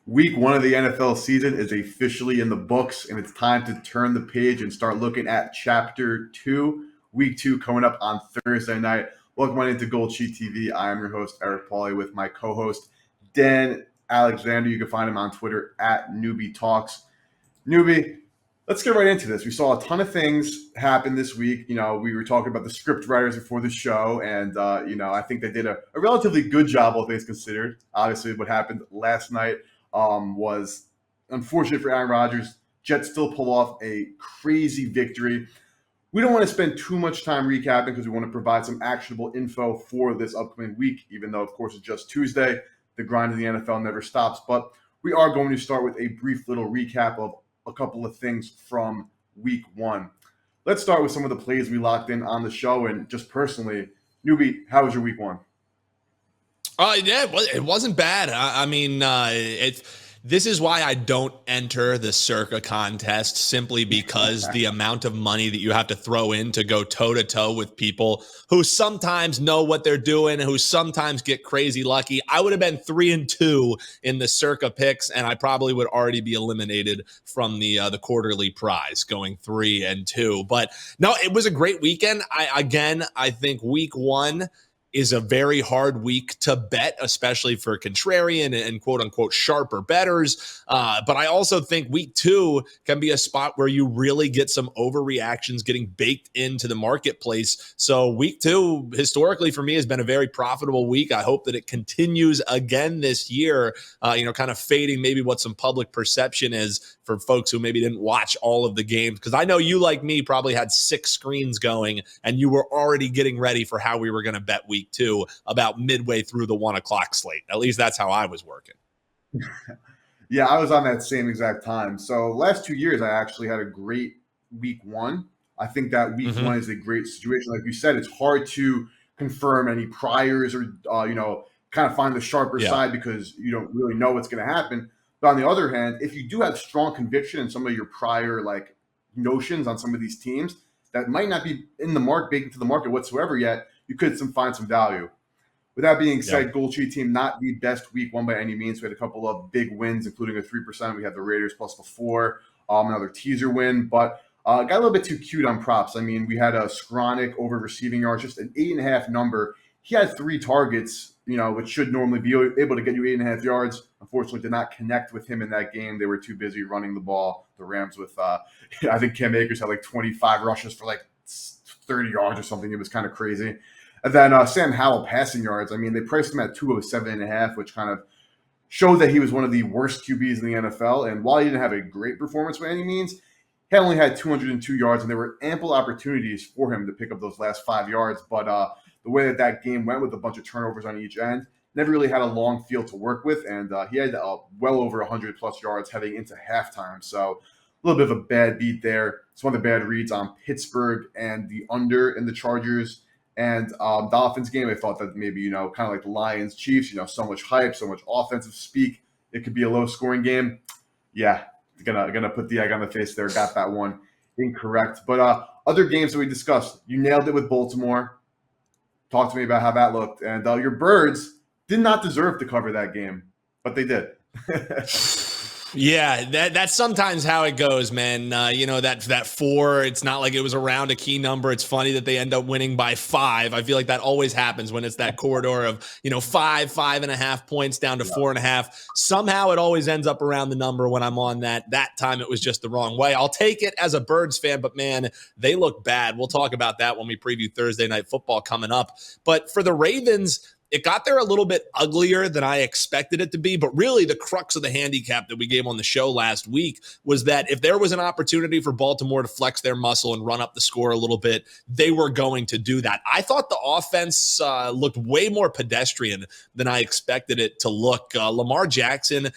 Week one of the NFL season is officially in the books, and it's time to turn the page and start looking at Chapter 2, Week 2 coming up on Thursday night. Welcome on into GoldSheet TV. I am your host, Eric Pauly, with my co-host, Dan Alexander. You can find him on Twitter at Neuby Talks. Neuby, let's get right into this. We saw a ton of things happen this week. We were talking about the script writers before the show, and, I think they did a relatively good job, all things considered. Obviously, what happened last night was unfortunate for Aaron Rodgers. Jets still pull off a crazy victory. We don't want to spend too much time recapping because we want to provide some actionable info for this upcoming week, even though, of course, it's just Tuesday. The grind of the NFL never stops. But we are going to start with a brief little recap of a couple of things from week one. Let's start with some of the plays we locked in on the show. And just personally, Neuby, how was your week one? Yeah, it wasn't bad. This is why I don't enter the Circa contest, simply because the amount of money that you have to throw in to go toe-to-toe with people who sometimes know what they're doing, who sometimes get crazy lucky. I would have been 3-2 in the Circa picks, and I probably would already be eliminated from the quarterly prize going 3-2. But no, it was a great weekend. I think week one is a very hard week to bet, especially for contrarian and quote unquote sharper bettors. But I also think week two can be a spot where you really get some overreactions getting baked into the marketplace. So week two, historically for me, has been a very profitable week. I hope that it continues again this year, kind of fading maybe what some public perception is for folks who maybe didn't watch all of the games. Because I know you, like me, probably had 6 screens going and you were already getting ready for how we were going to bet week two about midway through the 1 o'clock slate. At least that's how I was working. Yeah, I was on that same exact time. So last 2 years, I actually had a great week one. I think that week one is a great situation. Like you said, it's hard to confirm any priors or, kind of find the sharper side because you don't really know what's going to happen. But on the other hand, if you do have strong conviction in some of your prior notions on some of these teams that might not be in the baked into the market whatsoever yet, you could find some value. With that being said, GoldSheet team, not the best week one by any means. We had a couple of big wins, including a 3%. We had the Raiders plus the 4, another teaser win, but got a little bit too cute on props. I mean, we had a Skronik over receiving yards, just an 8.5 number. He had 3 targets, which should normally be able to get you 8.5 yards. Unfortunately, did not connect with him in that game. They were too busy running the ball. The Rams with, I think Cam Akers had 25 rushes for 30 yards or something. It was kind of crazy. And then Sam Howell passing yards. I mean, they priced him at 207.5, which kind of showed that he was one of the worst QBs in the NFL. And while he didn't have a great performance by any means, he only had 202 yards, and there were ample opportunities for him to pick up those last 5 yards. But the way that game went with a bunch of turnovers on each end, never really had a long field to work with. And he had well over 100-plus yards heading into halftime. So a little bit of a bad beat there. It's one of the bad reads on Pittsburgh and the under in the Chargers and Dolphins game. I thought that maybe, kind of like the Lions, Chiefs, so much hype, so much offensive speak. It could be a low-scoring game. Yeah, gonna put the egg on the face there. Got that one incorrect. But other games that we discussed, you nailed it with Baltimore. Talk to me about how that looked. And your Birds did not deserve to cover that game, but they did. Yeah, that's sometimes how it goes, man. That 4, it's not like it was around a key number. It's funny that they end up winning by 5. I feel like that always happens when it's that corridor of, 5.5 points down to 4.5. Somehow it always ends up around the number when I'm on that. That time it was just the wrong way. I'll take it as a Birds fan, but man, they look bad. We'll talk about that when we preview Thursday Night Football coming up. But for the Ravens, it got there a little bit uglier than I expected it to be, but really the crux of the handicap that we gave on the show last week was that if there was an opportunity for Baltimore to flex their muscle and run up the score a little bit, they were going to do that. I thought the offense looked way more pedestrian than I expected it to look. Lamar Jackson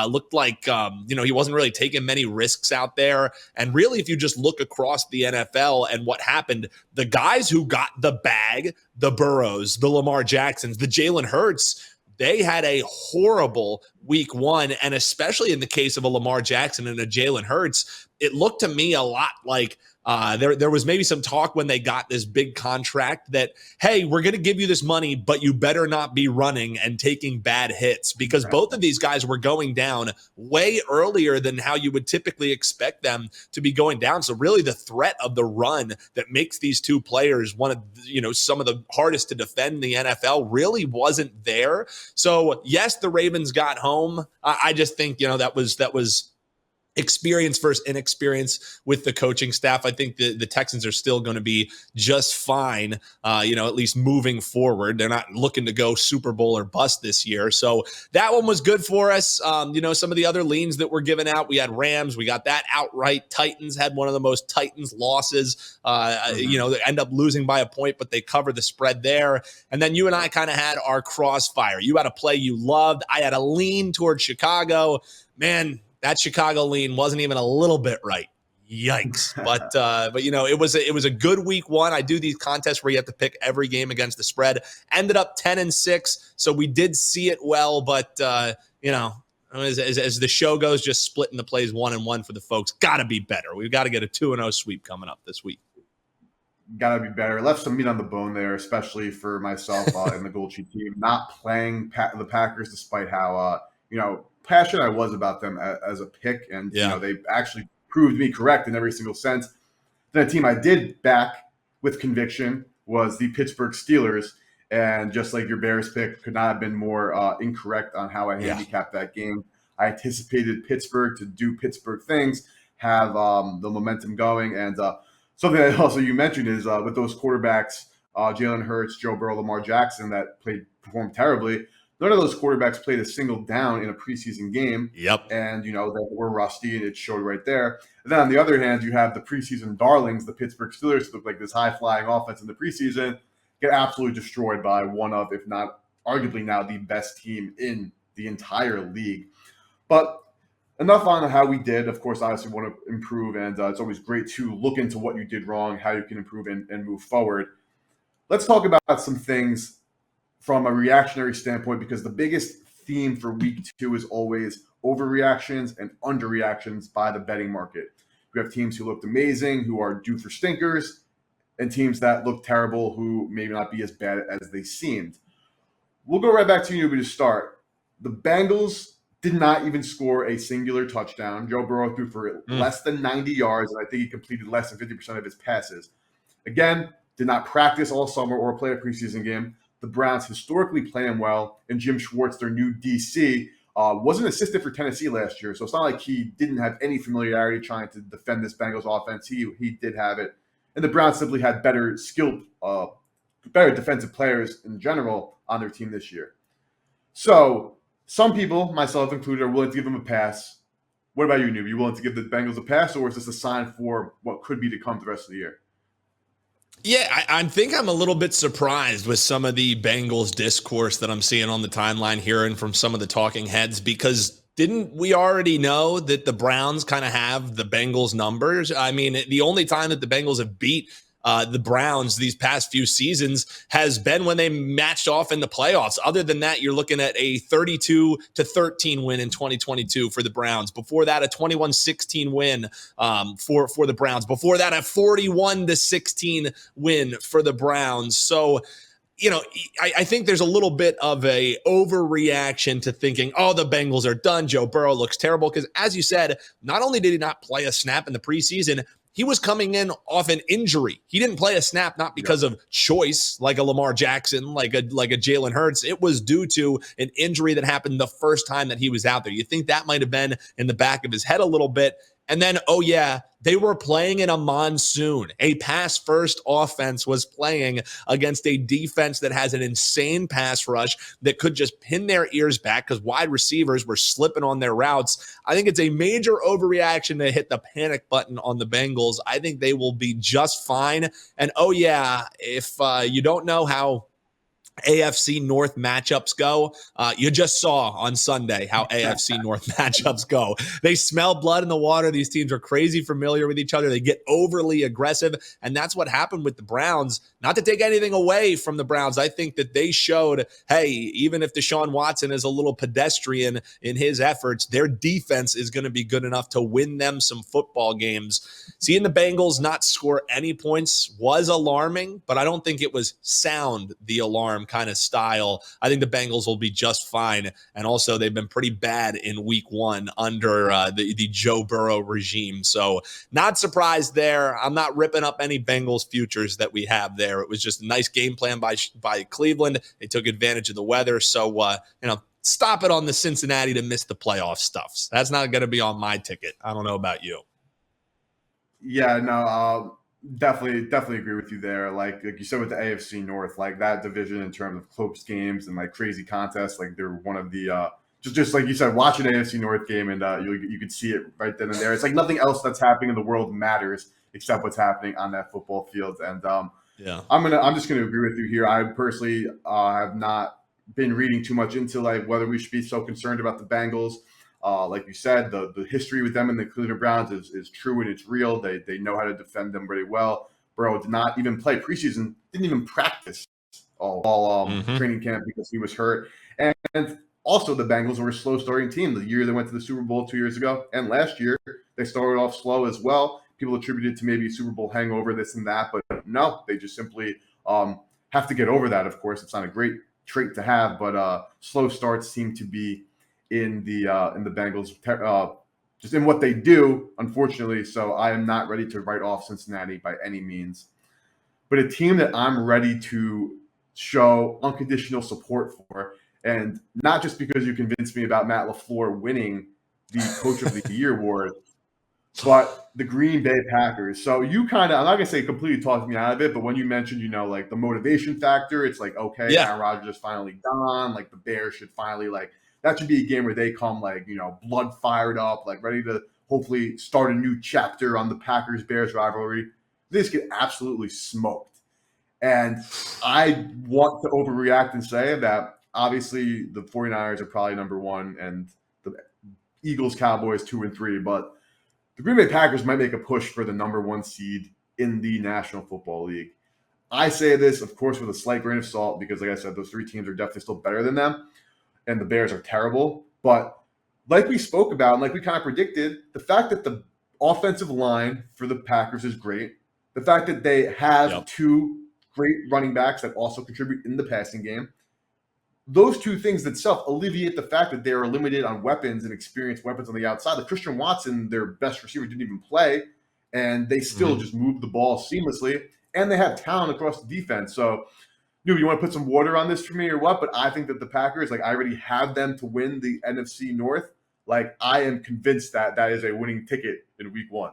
looked like, he wasn't really taking many risks out there. And really, if you just look across the NFL and what happened, the guys who got the bag, the Burrows, the Lamar Jacksons, the Jalen Hurts, they had a horrible week one. And especially in the case of a Lamar Jackson and a Jalen Hurts, it looked to me a lot like there was maybe some talk when they got this big contract that, hey, we're going to give you this money, but you better not be running and taking bad hits, because both of these guys were going down way earlier than how you would typically expect them to be going down. So really the threat of the run that makes these two players one of, some of the hardest to defend in the NFL really wasn't there. So yes, the Ravens got home. I just think, that was experience versus inexperience with the coaching staff. I think the Texans are still going to be just fine, at least moving forward. They're not looking to go Super Bowl or bust this year. So that one was good for us. Some of the other leans that were given out, we had Rams, we got that outright. Titans had one of the most Titans losses. They end up losing by a point, but they cover the spread there. And then you and I kind of had our crossfire. You had a play you loved. I had a lean towards Chicago. Man, that Chicago lean wasn't even a little bit right. Yikes. But it was a good week one. I do these contests where you have to pick every game against the spread. Ended up 10-6. So we did see it well, but as the show goes, just splitting the plays 1-1 for the folks. Gotta be better. We've got to get a 2-0 sweep coming up this week. Gotta be better. Left some meat on the bone there, especially for myself in the GoldSheet team. Not playing the Packers despite how passionate I was about them as a pick, and they actually proved me correct in every single sense. Then a team I did back with conviction was the Pittsburgh Steelers, and just like your Bears pick, could not have been more incorrect on how I handicapped that game. I anticipated Pittsburgh to do Pittsburgh things, have the momentum going, and something that also you mentioned is with those quarterbacks, Jalen Hurts, Joe Burrow, Lamar Jackson, that performed terribly. None of those quarterbacks played a single down in a preseason game. Yep. And, they were rusty, and it showed right there. And then on the other hand, you have the preseason darlings, the Pittsburgh Steelers, who look like this high-flying offense in the preseason, get absolutely destroyed by one of, if not arguably now, the best team in the entire league. But enough on how we did. Of course, obviously want to improve, and it's always great to look into what you did wrong, how you can improve and move forward. Let's talk about some things from a reactionary standpoint, because the biggest theme for week 2 is always overreactions and underreactions by the betting market. We have teams who looked amazing, who are due for stinkers, and teams that look terrible, who maybe not be as bad as they seemed. We'll go right back to Neuby to start. The Bengals did not even score a singular touchdown. Joe Burrow threw for less than 90 yards, and I think he completed less than 50% of his passes. Again, did not practice all summer or play a preseason game. The Browns historically play him well, and Jim Schwartz, their new DC, was an assistant for Tennessee last year, so it's not like he didn't have any familiarity trying to defend this Bengals offense. He did have it, and the Browns simply had better defensive players in general on their team this year. So some people, myself included, are willing to give them a pass. What about you, Neuby? Are you willing to give the Bengals a pass, or is this a sign for what could be to come the rest of the year? Yeah, I think I'm a little bit surprised with some of the Bengals discourse that I'm seeing on the timeline here and from some of the talking heads, because didn't we already know that the Browns kind of have the Bengals numbers? I mean, the only time that the Bengals have beat the Browns these past few seasons has been when they matched off in the playoffs. Other than that, you're looking at a 32-13 win in 2022 for the Browns. Before that, a 21-16 win for the Browns. Before that, a 41-16 win for the Browns. So, I think there's a little bit of a overreaction to thinking, oh, the Bengals are done. Joe Burrow looks terrible. Because as you said, not only did he not play a snap in the preseason, he was coming in off an injury. He didn't play a snap, not because of choice, like a Lamar Jackson, like a Jalen Hurts. It was due to an injury that happened the first time that he was out there. You think that might have been in the back of his head a little bit. And then, oh yeah, they were playing in a monsoon. A pass-first offense was playing against a defense that has an insane pass rush that could just pin their ears back because wide receivers were slipping on their routes. I think it's a major overreaction to hit the panic button on the Bengals. I think they will be just fine. And oh yeah, if you don't know how AFC North matchups go. You just saw on Sunday how AFC North matchups go. They smell blood in the water. These teams are crazy familiar with each other. They get overly aggressive, and that's what happened with the Browns. Not to take anything away from the Browns, I think that they showed, hey, even if Deshaun Watson is a little pedestrian in his efforts, their defense is going to be good enough to win them some football games. Seeing the Bengals not score any points was alarming, but I don't think it was sound the alarm kind of style. I think the Bengals will be just fine. And also, they've been pretty bad in week one under the Joe Burrow regime. So not surprised there. I'm not ripping up any Bengals futures that we have there. It was just a nice game plan by Cleveland. They took advantage of the weather. So, stop it on the Cincinnati to miss the playoff stuffs. That's not going to be on my ticket. I don't know about you. Yeah, no, definitely agree with you there. Like you said with the AFC North, like that division in terms of close games and like crazy contests, like they're one of the just like you said, watch an AFC North game and you could see it right then and there. It's like nothing else that's happening in the world matters except what's happening on that football field. And yeah, I'm just gonna agree with you here. I personally have not been reading too much into like whether we should be so concerned about the Bengals. Like you said, the history with them and the Cleveland Browns is true and it's real. They know how to defend them very well. Burrow did not even play preseason, didn't even practice all training camp because he was hurt. And also the Bengals were a slow starting team. The year they went to the Super Bowl 2 years ago and last year, they started off slow as well. People attributed to maybe Super Bowl hangover, this and that, but no, they just simply have to get over that. Of course, it's not a great trait to have, but slow starts seem to be in the Bengals, just in what they do, unfortunately. So I am not ready to write off Cincinnati by any means. But a team that I'm ready to show unconditional support for, and not just because you convinced me about Matt LaFleur winning the Coach of the Year award, but the Green Bay Packers. So you kind of, I'm not going to say completely talked me out of it, but when you mentioned, like the motivation factor, it's like, okay, yeah. Aaron Rodgers is finally gone. Like the Bears should finally that should be a game where they come blood fired up, like ready to hopefully start a new chapter on the Packers-Bears rivalry. They just get absolutely smoked. And I want to overreact and say that obviously the 49ers are probably number one and the Eagles, Cowboys 2 and 3, but the Green Bay Packers might make a push for the number one seed in the National Football League. I say this, of course, with a slight grain of salt because, like I said, those three teams are definitely still better than them. And the Bears are terrible. But like we spoke about and like we kind of predicted, the fact that the offensive line for the Packers is great. The fact that they have two great running backs that also contribute in the passing game. Those two things itself alleviate the fact that they are limited on weapons and experienced weapons on the outside. Like Christian Watson, their best receiver, didn't even play. And they still just move the ball seamlessly. And they have talent across the defense. So you want to put some water on this for me or what? But I think that the Packers, I already have them to win the NFC North. I am convinced that is a winning ticket in week one.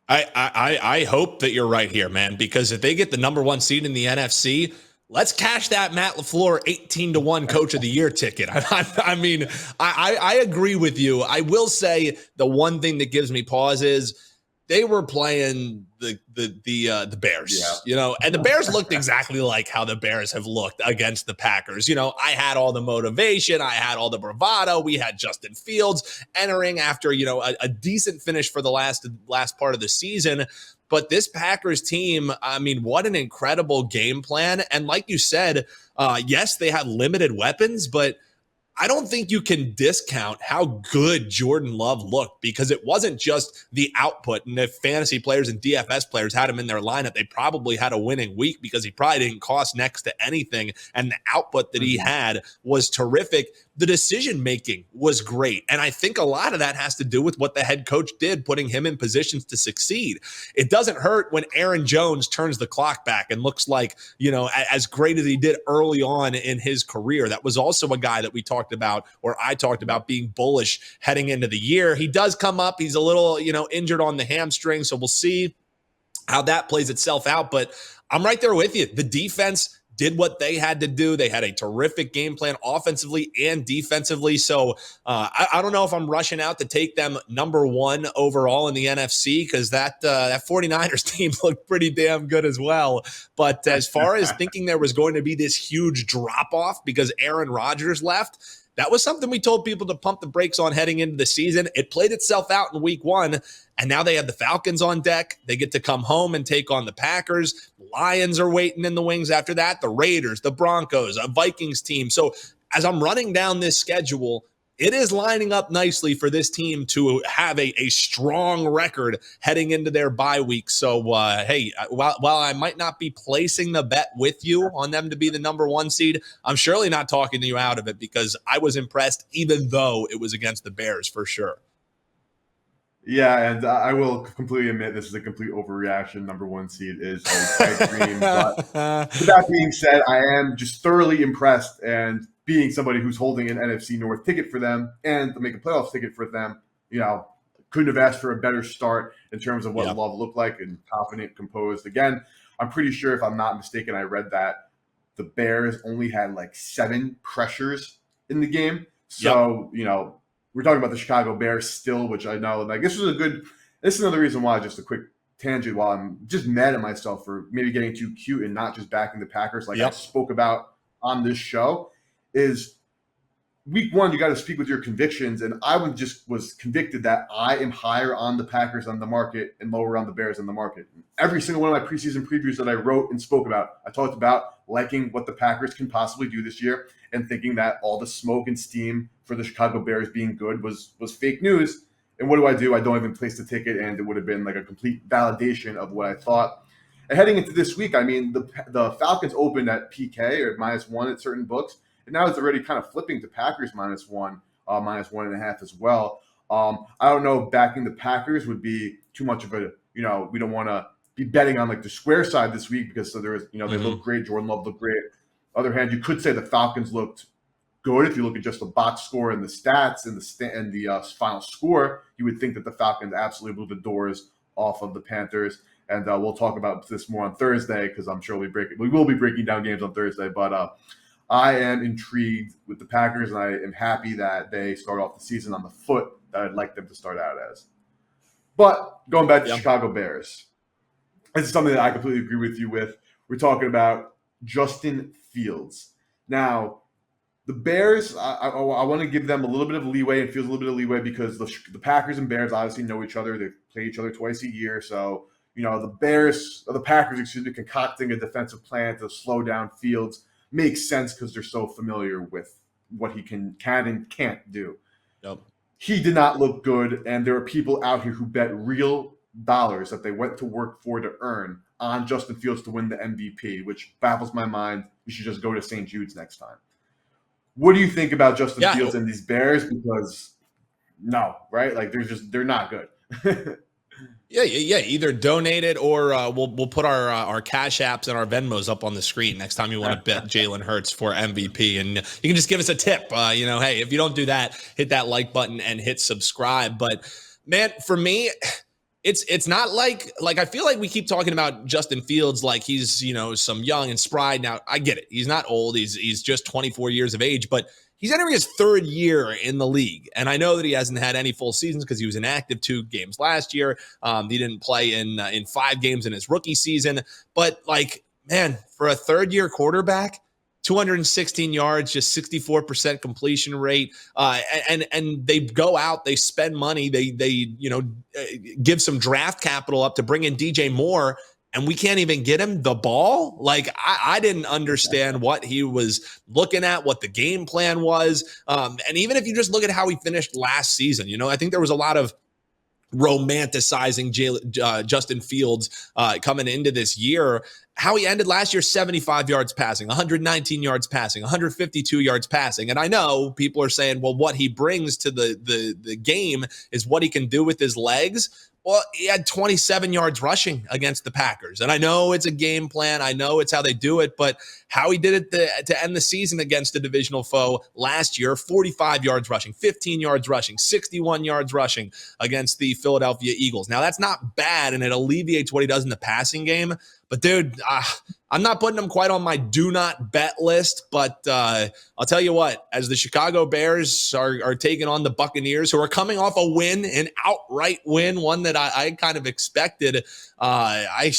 I hope that you're right here, man, because if they get the number one seed in the NFC, let's cash that Matt LaFleur 18-1 Coach of the Year ticket. I agree with you. I will say the one thing that gives me pause is they were playing the Bears, and the Bears looked exactly like how the Bears have looked against the Packers. I had all the motivation. I had all the bravado. We had Justin Fields entering after, a decent finish for the last part of the season. But this Packers team, what an incredible game plan. And like you said, yes, they have limited weapons, but I don't think you can discount how good Jordan Love looked because it wasn't just the output. And if fantasy players and DFS players had him in their lineup, they probably had a winning week because he probably didn't cost next to anything. And the output that he had was terrific. The decision-making was great. And I think a lot of that has to do with what the head coach did, putting him in positions to succeed. It doesn't hurt when Aaron Jones turns the clock back and looks like, as great as he did early on in his career. That was also a guy that we talked about, or I talked about being bullish heading into the year. He does come up. He's a little, injured on the hamstring. So we'll see how that plays itself out. But I'm right there with you. The defense did what they had to do. They had a terrific game plan offensively and defensively. So I don't know if I'm rushing out to take them number one overall in the NFC, because that 49ers team looked pretty damn good as well. But as far as thinking there was going to be this huge drop off because Aaron Rodgers left, that was something we told people to pump the brakes on heading into the season. It played itself out in week one, and now they have the Falcons on deck. They get to come home and take on the Packers. Lions are waiting in the wings after that. The Raiders, the Broncos, a Vikings team. So as I'm running down this schedule, it is lining up nicely for this team to have a strong record heading into their bye week. So, hey, while I might not be placing the bet with you on them to be the number one seed, I'm surely not talking you out of it, because I was impressed, even though it was against the Bears for sure. Yeah, and I will completely admit this is a complete overreaction. Number one seed is a pipe dream. But with that being said, I am just thoroughly impressed, and being somebody who's holding an NFC North ticket for them and to make a playoffs ticket for them, couldn't have asked for a better start in terms of what Love looked like, and confident, composed. Again, I'm pretty sure, if I'm not mistaken, I read that the Bears only had like 7 pressures in the game. So, we're talking about the Chicago Bears still, which I know, like, this is another reason why, just a quick tangent, while I'm just mad at myself for maybe getting too cute and not just backing the Packers like I spoke about on this show, is week one, you got to speak with your convictions. And I was convicted that I am higher on the Packers on the market and lower on the Bears on the market. Every single one of my preseason previews that I wrote and spoke about, I talked about liking what the Packers can possibly do this year and thinking that all the smoke and steam for the Chicago Bears being good was fake news. And what do? I don't even place the ticket, and it would have been like a complete validation of what I thought. And heading into this week, I mean, the Falcons opened at PK or -1 at certain books, and now it's already kind of flipping to Packers -1, -1.5 as well. I don't know if backing the Packers would be too much of a, we don't want to be betting on like the square side this week, because they look great. Jordan Love looked great. On the other hand, you could say the Falcons looked good. If you look at just the box score and the stats and the final score, you would think that the Falcons absolutely blew the doors off of the Panthers. And we'll talk about this more on Thursday, because I'm sure we will be breaking down games on Thursday. But I am intrigued with the Packers, and I am happy that they start off the season on the foot that I'd like them to start out as. But going back to Chicago Bears, this is something that I completely agree with you with. We're talking about Justin Fields. Now, the Bears, I want to give them a little bit of leeway, and Fields a little bit of leeway, because the Packers and Bears obviously know each other. They play each other twice a year. So, the Packers, concocting a defensive plan to slow down Fields makes sense, because they're so familiar with what he can and can't do. Yep. He did not look good, and there are people out here who bet real dollars that they went to work for to earn on Justin Fields to win the MVP, which baffles my mind. We should just go to St. Jude's next time. What do you think about Justin Fields and these Bears? Because no, right? Like, they're not good. Yeah. Either donate it, or we'll put our Cash Apps and our Venmos up on the screen next time you want to bet Jalen Hurts for MVP, and you can just give us a tip. Hey, if you don't do that, hit that like button and hit subscribe. But man, for me, it's not like I feel like we keep talking about Justin Fields like he's some young and spry. Now I get it, he's not old. He's just 24 years of age, but he's entering his 3rd year in the league. And I know that he hasn't had any full seasons because he was inactive 2 games last year. He didn't play in 5 games in his rookie season. But, man, for a 3rd-year quarterback, 216 yards, just 64% completion rate. And they go out, they spend money, they give some draft capital up to bring in DJ Moore, and we can't even get him the ball. I didn't understand what he was looking at, what the game plan was. And even if you just look at how he finished last season, I think there was a lot of romanticizing Justin Fields coming into this year. How he ended last year: 75 yards passing, 119 yards passing, 152 yards passing. And I know people are saying, well, what he brings to the game is what he can do with his legs. Well, he had 27 yards rushing against the Packers. And I know it's a game plan. I know it's how they do it. But how he did it to end the season against a divisional foe last year: 45 yards rushing, 15 yards rushing, 61 yards rushing against the Philadelphia Eagles. Now, that's not bad, and it alleviates what he does in the passing game. But dude, I'm not putting them quite on my do not bet list. But I'll tell you what, as the Chicago Bears are taking on the Buccaneers, who are coming off a win, an outright win, one that I kind of expected. I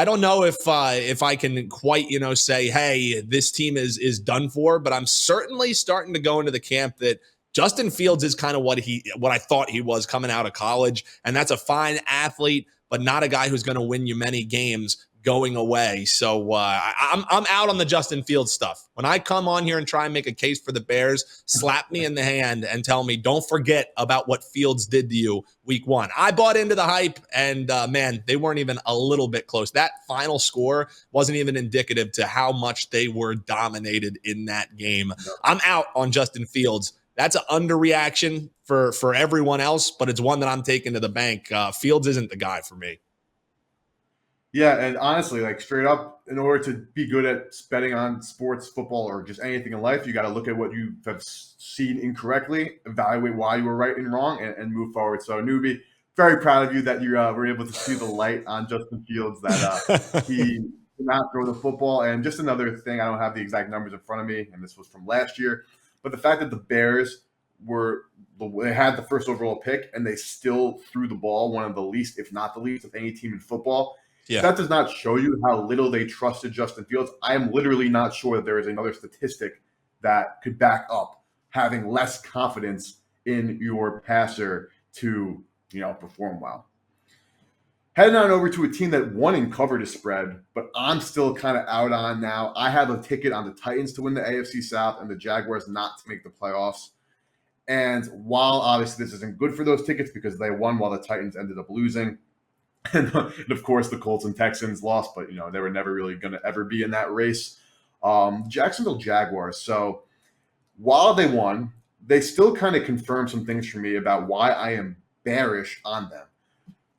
don't know if I can quite, say, hey, this team is done for, but I'm certainly starting to go into the camp that Justin Fields is kind of what I thought he was coming out of college, and that's a fine athlete, but not a guy who's going to win you many games going away. So I'm out on the Justin Fields stuff. When I come on here and try and make a case for the Bears, slap me in the hand and tell me, don't forget about what Fields did to you week 1. I bought into the hype, and man, they weren't even a little bit close. That final score wasn't even indicative to how much they were dominated in that game. I'm out on Justin Fields. That's an underreaction for everyone else, but it's one that I'm taking to the bank. Fields isn't the guy for me. Yeah, and honestly, like straight up, in order to be good at betting on sports, football, or just anything in life, you got to look at what you have seen incorrectly, evaluate why you were right and wrong, and move forward. So, Neuby, very proud of you that you were able to see the light on Justin Fields, that he did not throw the football. And just another thing, I don't have the exact numbers in front of me, and this was from last year, but the fact that the Bears they had the first overall pick, and they still threw the ball, one of the least, if not the least, of any team in football. Yeah. That does not show you how little they trusted Justin Fields. I am literally not sure that there is another statistic that could back up having less confidence in your passer to, perform well. Heading on over to a team that won and covered a spread, but I'm still kind of out on now. I have a ticket on the Titans to win the AFC South and the Jaguars not to make the playoffs. And while obviously this isn't good for those tickets because they won while the Titans ended up losing, and of course, the Colts and Texans lost, but, they were never really going to ever be in that race. Jacksonville Jaguars. So while they won, they still kind of confirmed some things for me about why I am bearish on them.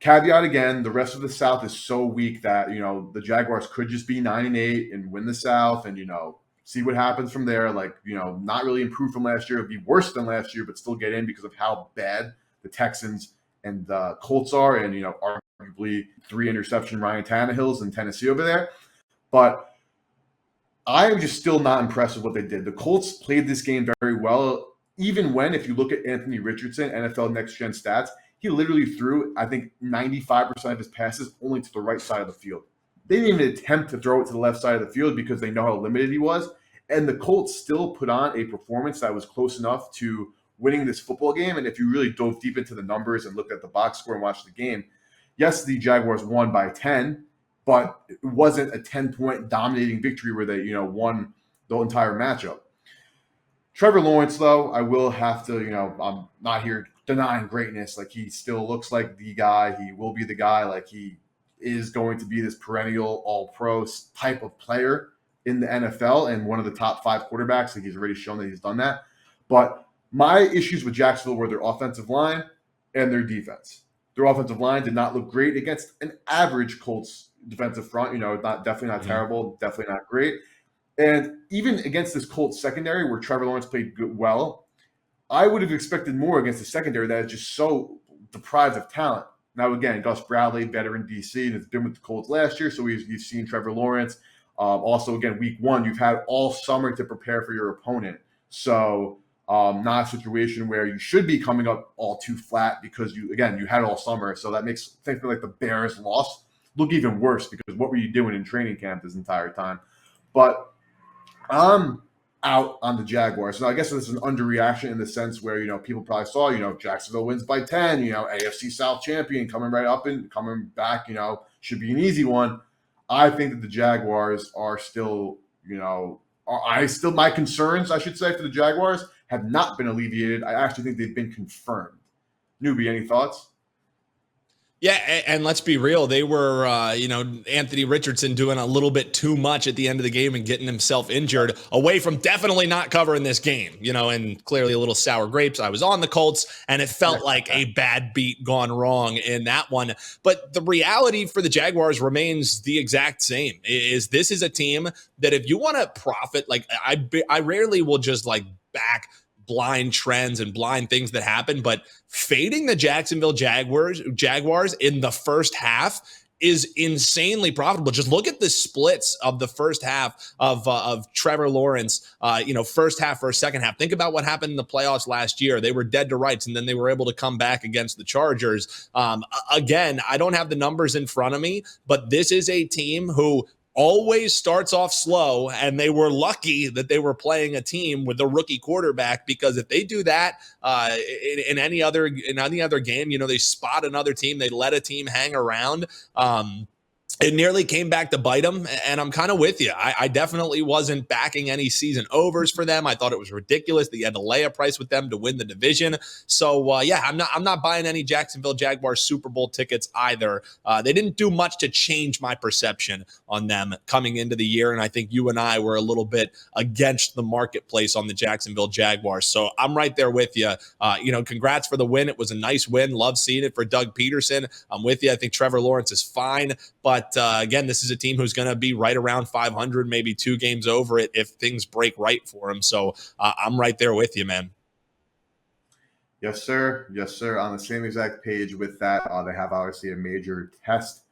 Caveat again, the rest of the South is so weak that, the Jaguars could just be 9-8 and win the South and, see what happens from there. Like, not really improve from last year. It'd be worse than last year, but still get in because of how bad the Texans and the Colts are, and, arguably 3 interception Ryan Tannehill's in Tennessee over there. But I am just still not impressed with what they did. The Colts played this game very well, even when, if you look at Anthony Richardson, NFL Next Gen stats, he literally threw, I think, 95% of his passes only to the right side of the field. They didn't even attempt to throw it to the left side of the field because they know how limited he was. And the Colts still put on a performance that was close enough to winning this football game. And if you really dove deep into the numbers and looked at the box score and watched the game, yes, the Jaguars won by 10, but it wasn't a 10-point dominating victory where they, won the entire matchup. Trevor Lawrence, though, I will have to, I'm not here denying greatness. Like, he still looks like the guy. He will be the guy. Like, he is going to be this perennial all-pro type of player in the NFL and one of the top 5 quarterbacks. Like, he's already shown that he's done that. But my issues with Jacksonville were their offensive line and their defense. Their offensive line did not look great against an average Colts defensive front. Definitely not terrible, definitely not great. And even against this Colts secondary where Trevor Lawrence played well, I would have expected more against the secondary that is just so deprived of talent. Now, again, Gus Bradley, veteran DC, and has been with the Colts last year, so you've seen Trevor Lawrence. Also, again, week 1, you've had all summer to prepare for your opponent. So not a situation where you should be coming up all too flat because you had all summer. So that makes things like the Bears loss look even worse because what were you doing in training camp this entire time? But I'm out on the Jaguars. So I guess this is an underreaction in the sense where, people probably saw, Jacksonville wins by 10, AFC South champion coming right up and coming back, should be an easy one. I think that the Jaguars are still, my concerns, I should say, for the Jaguars have not been alleviated. I actually think they've been confirmed. Neuby, any thoughts? Yeah, and let's be real. They were, Anthony Richardson doing a little bit too much at the end of the game and getting himself injured away from definitely not covering this game, and clearly a little sour grapes. I was on the Colts, and it felt like a bad beat gone wrong in that one. But the reality for the Jaguars remains the exact same. This is a team that if you want to profit, like I rarely will just like back blind trends and blind things that happen, but fading the Jacksonville Jaguars in the first half is insanely profitable. Just look at the splits of the first half of Trevor Lawrence, first half versus second half. Think about what happened in the playoffs last year. They were dead to rights, and then they were able to come back against the Chargers. Again, I don't have the numbers in front of me, but this is a team who always starts off slow, and they were lucky that they were playing a team with a rookie quarterback, because if they do that in any other game, they spot another team, they let a team hang around. It nearly came back to bite them, and I'm kind of with you. I definitely wasn't backing any season overs for them. I thought it was ridiculous that you had to lay a price with them to win the division. So I'm not buying any Jacksonville Jaguars Super Bowl tickets either. They didn't do much to change my perception on them coming into the year, and I think you and I were a little bit against the marketplace on the Jacksonville Jaguars. So I'm right there with you. Congrats for the win. It was a nice win. Love seeing it for Doug Peterson. I'm with you. I think Trevor Lawrence is fine, but again, this is a team who's going to be right around 500, maybe 2 games over it if things break right for them. So I'm right there with you, man. Yes, sir. Yes, sir. On the same exact page with that, they have obviously a major test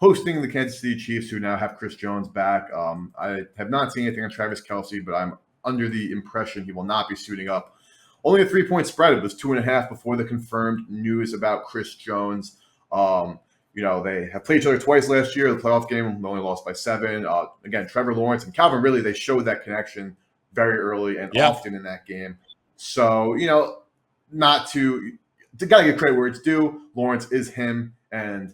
hosting the Kansas City Chiefs, who now have Chris Jones back. I have not seen anything on Travis Kelce, but I'm under the impression he will not be suiting up. Only a 3-point spread. It was 2.5 before the confirmed news about Chris Jones. They have played each other twice last year. The playoff game, they only lost by 7. Again, Trevor Lawrence and Calvin Ridley, they showed that connection very early and often in that game. So, not to got to give credit where it's due. Lawrence is him, and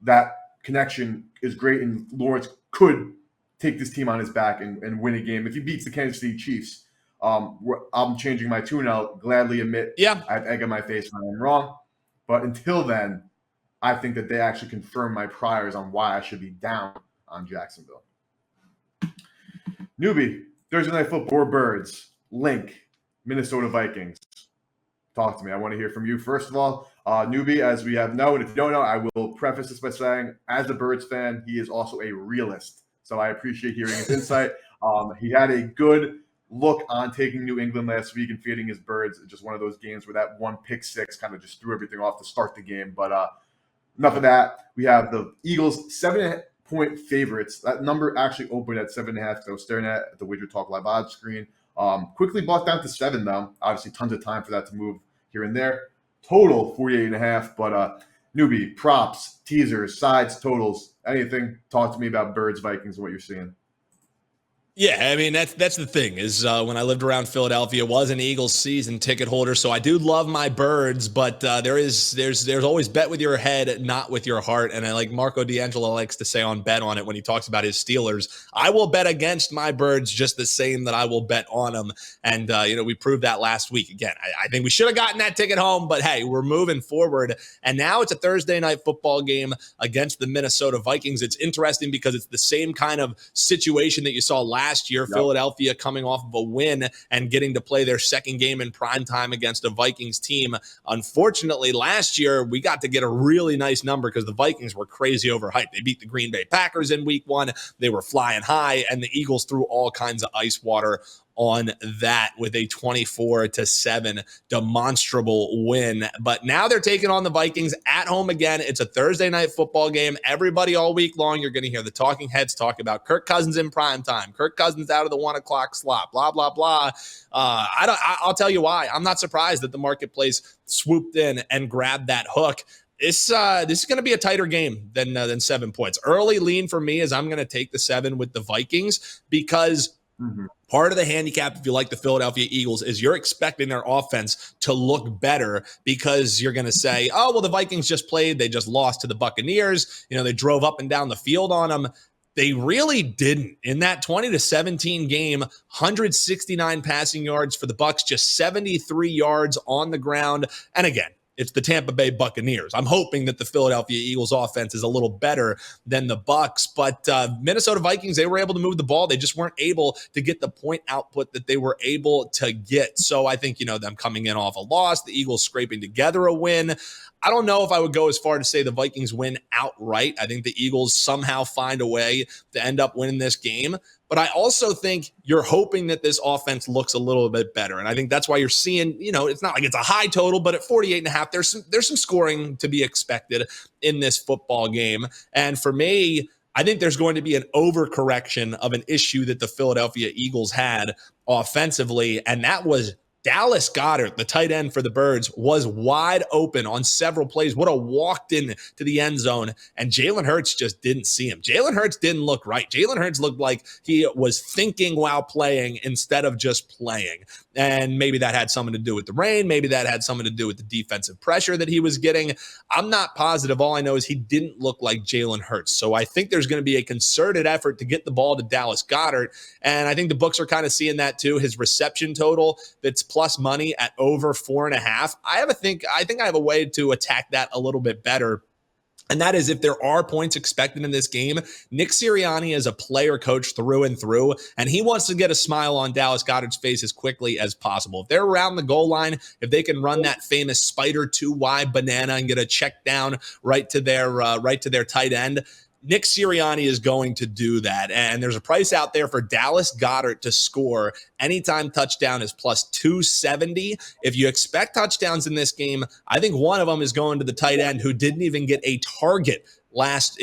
that connection is great. And Lawrence could take this team on his back and win a game. If he beats the Kansas City Chiefs, I'm changing my tune. I'll gladly admit I have egg on my face when I'm wrong. But until then, I think that they actually confirm my priors on why I should be down on Jacksonville. Neuby, Thursday Night Football or Birds, Link, Minnesota Vikings. Talk to me. I want to hear from you. First of all, Neuby, as we have known, if you don't know, I will preface this by saying, as a Birds fan, he is also a realist. So I appreciate hearing his insight. He had a good look on taking New England last week and feeding his Birds. Just one of those games where that one pick six kind of just threw everything off to start the game. But enough of that. We have the Eagles 7-point favorites. That number actually opened at 7.5 because I was staring at the WagerTalk Live odds screen. Quickly bought down to 7 though. Obviously, tons of time for that to move here and there. Total 48.5. But Neuby, props, teasers, sides, totals, anything. Talk to me about Birds, Vikings, and what you're seeing. Yeah, I mean, that's the thing is when I lived around Philadelphia, was an Eagles season ticket holder, so I do love my Birds, but there's always bet with your head, not with your heart, and I like Marco D'Angelo likes to say on Bet On It when he talks about his Steelers, I will bet against my Birds just the same that I will bet on them, and we proved that last week. Again, I think we should have gotten that ticket home, but hey, we're moving forward, and now it's a Thursday night football game against the Minnesota Vikings. It's interesting because it's the same kind of situation that you saw last year, Philadelphia coming off of a win and getting to play their second game in prime time against a Vikings team. Unfortunately, last year, we got to get a really nice number because the Vikings were crazy overhyped. They beat the Green Bay Packers in week 1. They were flying high, and the Eagles threw all kinds of ice water on that with a 24-7 demonstrable win. But now they're taking on the Vikings at home again. It's a Thursday night football game. Everybody all week long, you're going to hear the talking heads talk about Kirk Cousins in prime time. Kirk Cousins out of the 1 o'clock slot, blah, blah, blah. I'll tell you why. I'm not surprised that the marketplace swooped in and grabbed that hook. This is going to be a tighter game than 7 points. Early lean for me is I'm going to take the 7 with the Vikings because part of the handicap, if you like the Philadelphia Eagles, is you're expecting their offense to look better because you're going to say, oh, well, the Vikings just played. They just lost to the Buccaneers. They drove up and down the field on them. They really didn't. In that 20-17 game, 169 passing yards for the Bucs, just 73 yards on the ground. And again, it's the Tampa Bay Buccaneers. I'm hoping that the Philadelphia Eagles offense is a little better than the Bucs, but Minnesota Vikings, they were able to move the ball. They just weren't able to get the point output that they were able to get. So I think, them coming in off a loss, the Eagles scraping together a win. I don't know if I would go as far to say the Vikings win outright. I think the Eagles somehow find a way to end up winning this game. but I also think you're hoping that this offense looks a little bit better. And I think that's why you're seeing, it's not like it's a high total, but at 48.5, there's some scoring to be expected in this football game. And for me, I think there's going to be an overcorrection of an issue that the Philadelphia Eagles had offensively, and that was Dallas Goedert, the tight end for the Birds, was wide open on several plays. Would have walked in to the end zone, and Jalen Hurts just didn't see him. Jalen Hurts didn't look right. Jalen Hurts looked like he was thinking while playing instead of just playing. And maybe that had something to do with the rain. Maybe that had something to do with the defensive pressure that he was getting. I'm not positive. All I know is he didn't look like Jalen Hurts. So I think there's going to be a concerted effort to get the ball to Dallas Goedert. And I think the books are kind of seeing that too. His reception total that's plus money at over 4.5. I think I have a way to attack that a little bit better. And that is if there are points expected in this game, Nick Sirianni is a player coach through and through, and he wants to get a smile on Dallas Goedert's face as quickly as possible. If they're around the goal line, if they can run that famous spider 2-wide banana and get a check down right to their tight end, Nick Sirianni is going to do that. And there's a price out there for Dallas Goedert to score anytime touchdown is plus 270. If you expect touchdowns in this game, I think one of them is going to the tight end who didn't even get a target last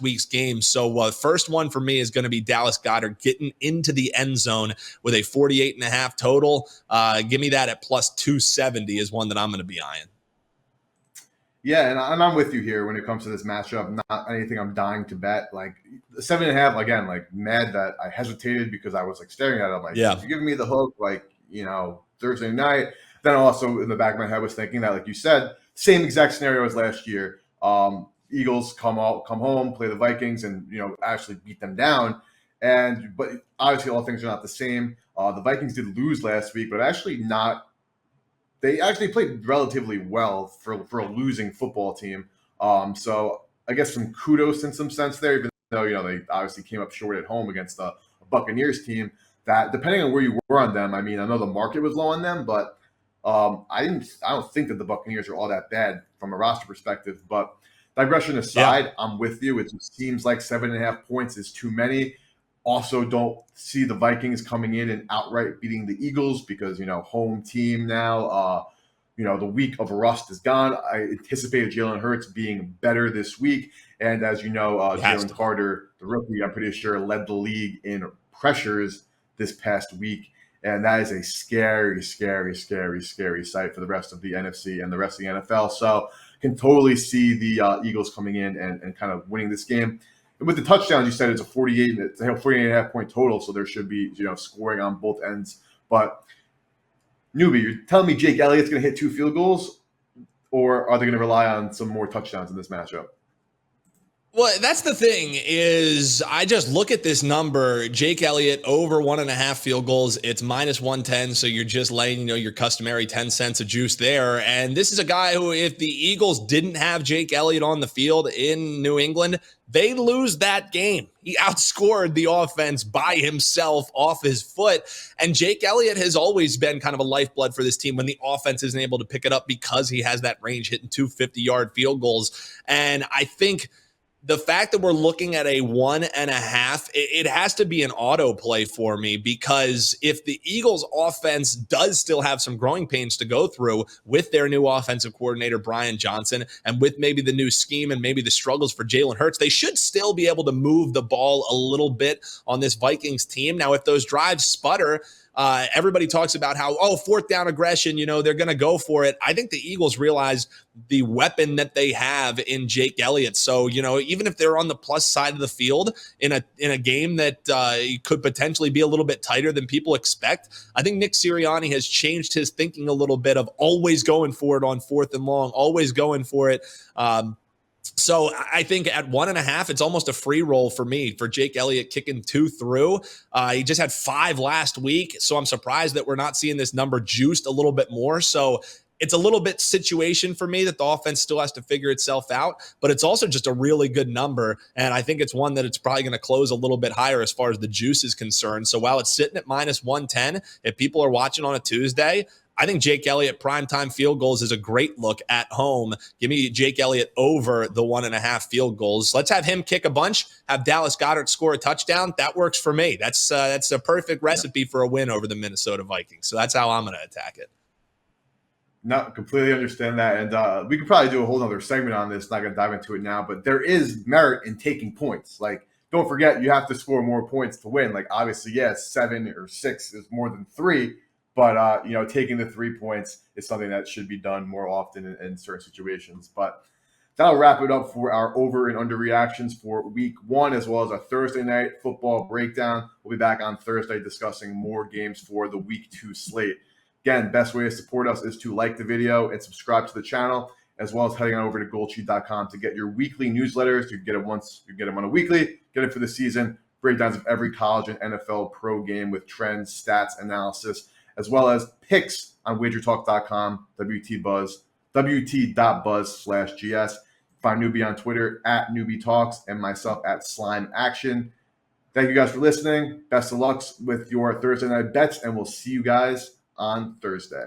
week's game. So first one for me is going to be Dallas Goedert getting into the end zone with a 48.5 total. Give me that at plus 270 is one that I'm going to be eyeing. Yeah, and I'm with you here when it comes to this matchup. Not anything I'm dying to bet. Like 7.5, again, like mad that I hesitated because I was like staring at it. I'm like, yeah, if you're giving me the hook, like, Thursday night. Then also in the back of my head was thinking that, like you said, same exact scenario as last year. Eagles come home, play the Vikings, and actually beat them down. But obviously all things are not the same. The Vikings did lose last week, but actually not. They actually played relatively well for a losing football team. So I guess some kudos in some sense there, even though they obviously came up short at home against a Buccaneers team. That depending on where you were on them, I mean, I know the market was low on them, but I don't think that the Buccaneers are all that bad from a roster perspective. But digression aside, I'm with you. It just seems like 7.5 points is too many. Also, don't see the Vikings coming in and outright beating the Eagles because, home team now. The week of rust is gone. I anticipated Jalen Hurts being better this week. And as you know, Jalen Carter, the rookie, I'm pretty sure led the league in pressures this past week. And that is a scary, scary, scary, scary sight for the rest of the NFC and the rest of the NFL. So can totally see the Eagles coming in and kind of winning this game. And with the touchdowns, you said it's a 48.5 point total, so there should be scoring on both ends. But Neuby, you're telling me Jake Elliott's going to hit 2 field goals, or are they going to rely on some more touchdowns in this matchup? Well, that's the thing is I just look at this number, Jake Elliott over 1.5 field goals. It's minus 110. So you're just laying, your customary 10 cents of juice there. And this is a guy who, if the Eagles didn't have Jake Elliott on the field in New England, they lose that game. He outscored the offense by himself off his foot. And Jake Elliott has always been kind of a lifeblood for this team when the offense isn't able to pick it up because he has that range hitting 2 50-yard field goals. And I think the fact that we're looking at a 1.5, it has to be an auto play for me, because if the Eagles offense does still have some growing pains to go through with their new offensive coordinator, Brian Johnson, and with maybe the new scheme and maybe the struggles for Jalen Hurts, they should still be able to move the ball a little bit on this Vikings team. Now, if those drives sputter, everybody talks about how, fourth down aggression, they're going to go for it. I think the Eagles realize the weapon that they have in Jake Elliott. So, even if they're on the plus side of the field in a game that could potentially be a little bit tighter than people expect, I think Nick Sirianni has changed his thinking a little bit of always going for it on 4th and long, always going for it. So I think at 1.5, it's almost a free roll for me for Jake Elliott kicking 2 through. He just had 5 last week. So I'm surprised that we're not seeing this number juiced a little bit more. So it's a little bit situation for me that the offense still has to figure itself out, but it's also just a really good number. And I think it's one that it's probably going to close a little bit higher as far as the juice is concerned. So while it's sitting at minus 110, if people are watching on a Tuesday, I think Jake Elliott primetime field goals is a great look at home. Give me Jake Elliott over the 1.5 field goals. Let's have him kick a bunch, have Dallas Goedert score a touchdown. That works for me. That's a perfect recipe for a win over the Minnesota Vikings. So that's how I'm going to attack it. No, completely understand that. And we could probably do a whole other segment on this. Not going to dive into it now, but there is merit in taking points. Like, don't forget, you have to score more points to win. Like, obviously, yes, 7 or 6 is more than 3, but taking the 3 points is something that should be done more often in certain situations. But that'll wrap it up for our over and under reactions for week 1, as well as our Thursday night football breakdown. We'll be back on Thursday discussing more games for the week 2 slate. Again, best way to support us is to like the video and subscribe to the channel, as well as heading on over to goldsheet.com to get your weekly newsletters. You get it once, you get them on a weekly, get it for the season, breakdowns of every college and NFL pro game with trends, stats, analysis, as well as picks on WagerTalk.com, WT.buzz/GS. Find Neuby on Twitter at Neuby Talks and myself at Slime Action. Thank you guys for listening. Best of luck with your Thursday night bets, and we'll see you guys on Thursday.